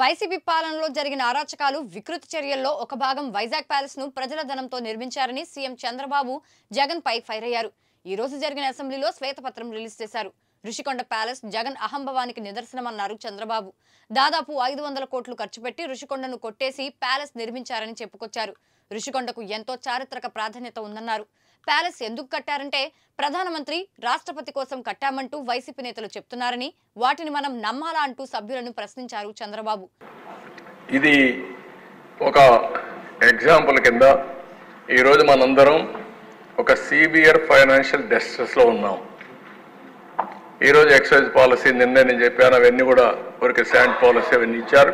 YCP పాలనలో జరిగిన అరాచకాలు వికృతి చర్యల్లో ఒక భాగం వైజాగ్ ప్యాలెస్ ను ప్రజల ధనంతో నిర్మించారని సీఎం చంద్రబాబు జగన్ పై ఫైర్ అయ్యారు. ఈ రోజు జరిగిన అసెంబ్లీలో శ్వేతపత్రం రిలీజ్ చేశారు. రుషికొండ ప్యాలెస్ జగన్ అహంభవానికి నిదర్శనమన్నారు చంద్రబాబు. దాదాపు 500 కోట్లు ఖర్చు పెట్టి రుషికొండను కొట్టేసి ప్యాలెస్ నిర్మించారని చెప్పుకొచ్చారు. రుషికొండకు ఎంతో చారిత్రక ప్రాధాన్యత ఉందన్నారు. ప్యాలెస్ ఎందుకు కట్టారంటే ప్రధానమంత్రి రాష్ట్రపతి కోసం కట్టామంటూ వైసీపీ నేతలు చెప్తున్నారని, వాటిని మనం నమ్మాలా అంటూ సభ్యులను ప్రశ్నించారు చంద్రబాబు. ఇది ఒక ఎగ్జాంపుల్ కింద ఈరోజు మనందరం ఒక సివియర్ ఫైనాన్షియల్ డిస్ట్రెస్ లో ఉన్నాం. ఈరోజు ఎక్సైజ్ పాలసీ నిన్నే నేను చెప్పాను, అవన్నీ కూడా ఊరికి శాండ్ పాలసీ అవన్నీ ఇచ్చారు.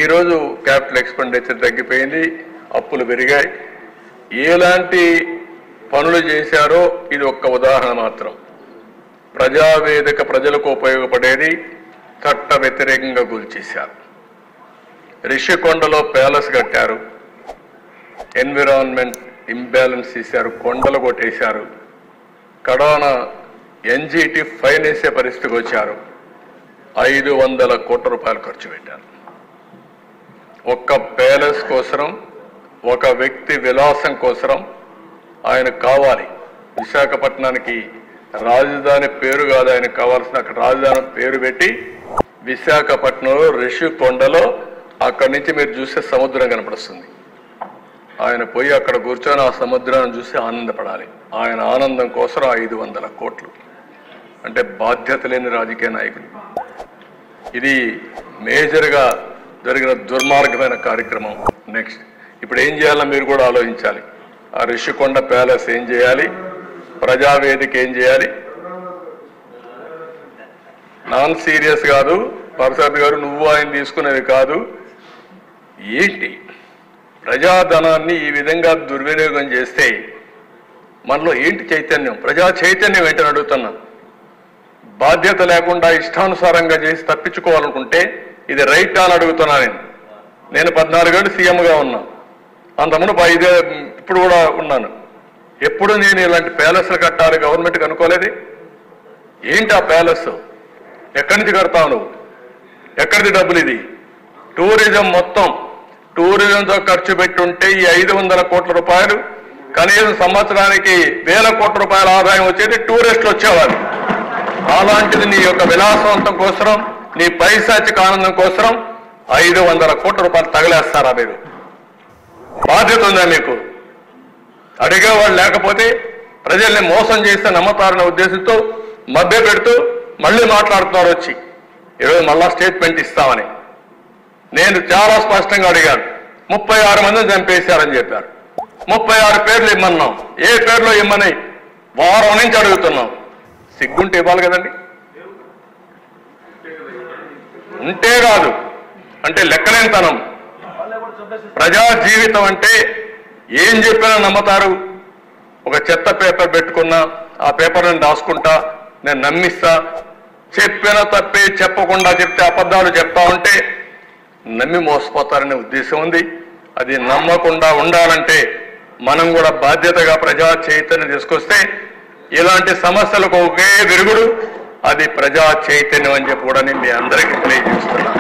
ఈరోజు క్యాపిటల్ ఎక్స్పెండిచర్ తగ్గిపోయింది, అప్పులు పెరిగాయి. ఎలాంటి పనులు చేశారో ఇది ఒక్క ఉదాహరణ మాత్రం. ప్రజావేదిక ప్రజలకు ఉపయోగపడేది చట్ట వ్యతిరేకంగా కూల్చేశారు. రిషికొండలో ప్యాలెస్ కట్టారు, ఎన్విరాన్మెంట్ ఇంబ్యాలెన్స్ చేశారు, కొండలు కొట్టేశారు. కడాన ఎన్జిటి ఫైన్ వేసే పరిస్థితికి వచ్చారు. 500 కోట్ల రూపాయలు ఖర్చు పెట్టారు. ఒక్క ప్యాలెస్ కోసం, ఒక వ్యక్తి విలాసం కోసం ఆయన కావాలి. విశాఖపట్నానికి రాజధాని పేరు కాదు ఆయనకు కావాల్సిన, అక్కడ రాజధాని పేరు పెట్టి విశాఖపట్నంలో రిషికొండలో అక్కడి నుంచి మీరు చూసే సముద్రం కనపడుస్తుంది. ఆయన పోయి అక్కడ కూర్చొని ఆ సముద్రాన్ని చూసి ఆనందపడాలి. ఆయన ఆనందం కోసం 500 కోట్లు అంటే బాధ్యత లేని రాజకీయ నాయకులు. ఇది మేజర్గా జరిగిన దుర్మార్గమైన కార్యక్రమం. నెక్స్ట్ ఇప్పుడు ఏం చేయాలో మీరు కూడా ఆలోచించాలి. ఆ రిషికొండ ప్యాలెస్ ఏం చేయాలి, ప్రజావేదిక ఏం చేయాలి. నాన్ సీరియస్ కాదు పరసాద్ గారు, నువ్వు ఆయన తీసుకునేది కాదు. ఏంటి ప్రజాధనాన్ని ఈ విధంగా దుర్వినియోగం చేస్తే మనలో ఏంటి చైతన్యం, ప్రజా చైతన్యం ఏంటని అడుగుతున్నా. బాధ్యత లేకుండా ఇష్టానుసారంగా చేసి తప్పించుకోవాలనుకుంటే ఇది రైట్ అని అడుగుతున్నా. నేను 14 ఏళ్ళు సీఎంగా ఉన్నా, అంతకుముందు 5 ఇప్పుడు కూడా ఉన్నాను. ఎప్పుడు నేను ఇలాంటి ప్యాలెస్లు కట్టాలి గవర్నమెంట్కి అనుకోలేదు. ఏంటి ఆ ప్యాలెస్, ఎక్కడి నుంచి కడతావు నువ్వు, ఎక్కడిది డబ్బులు? ఇది టూరిజం, మొత్తం టూరిజంతో ఖర్చు పెట్టుంటే ఈ 500 కోట్ల రూపాయలు కనీసం సంవత్సరానికి 1000 కోట్ల రూపాయల ఆదాయం వచ్చేది, టూరిస్టులు వచ్చేవారు. అలాంటిది నీ యొక్క విలాసవంతం కోసం, నీ పైశాచిక ఆనందం కోసం 500 కోట్ల రూపాయలు తగలేస్తారా మీరు? బాధ్యత ఉందా మీకు? అడిగేవాళ్ళు లేకపోతే ప్రజల్ని మోసం చేస్తే నమ్మతారనే ఉద్దేశంతో మభ్య పెడుతూ మళ్ళీ మాట్లాడుతున్నారు వచ్చి. ఈరోజు మళ్ళా స్టేట్మెంట్ ఇస్తామని నేను చాలా స్పష్టంగా అడిగాను. 36 మందిని చంపేశారని చెప్పారు. 36 పేర్లు ఇమ్మన్నాం. ఏ పేర్లో ఇమ్మని వారం నుంచి అడుగుతున్నాం. సిగ్గుంటే ఇవ్వాలి కదండి. ఉంటే కాదు అంటే లెక్కలేనితనం. ప్రజా జీవితం అంటే ఏం చెప్పినా నమ్ముతారు. ఒక చెత్త పేపర్ పెట్టుకున్నా ఆ పేపర్ నేను రాసుకుంటా, నేను నమ్మిస్తా. చెప్పిన తప్పే చెప్పకుండా చెప్తే అబద్ధాలు చెప్తా ఉంటే నమ్మి మోసపోతారనే ఉద్దేశం ఉంది. అది నమ్మకుండా ఉండాలంటే మనం కూడా బాధ్యతగా ప్రజా చైతన్యం తీసుకొస్తే ఇలాంటి సమస్యలకు ఒకే విరుగుడు, అది ప్రజా చైతన్యం అని చెప్పి కూడా నేను మీ అందరికీ తెలియజేస్తున్నాను.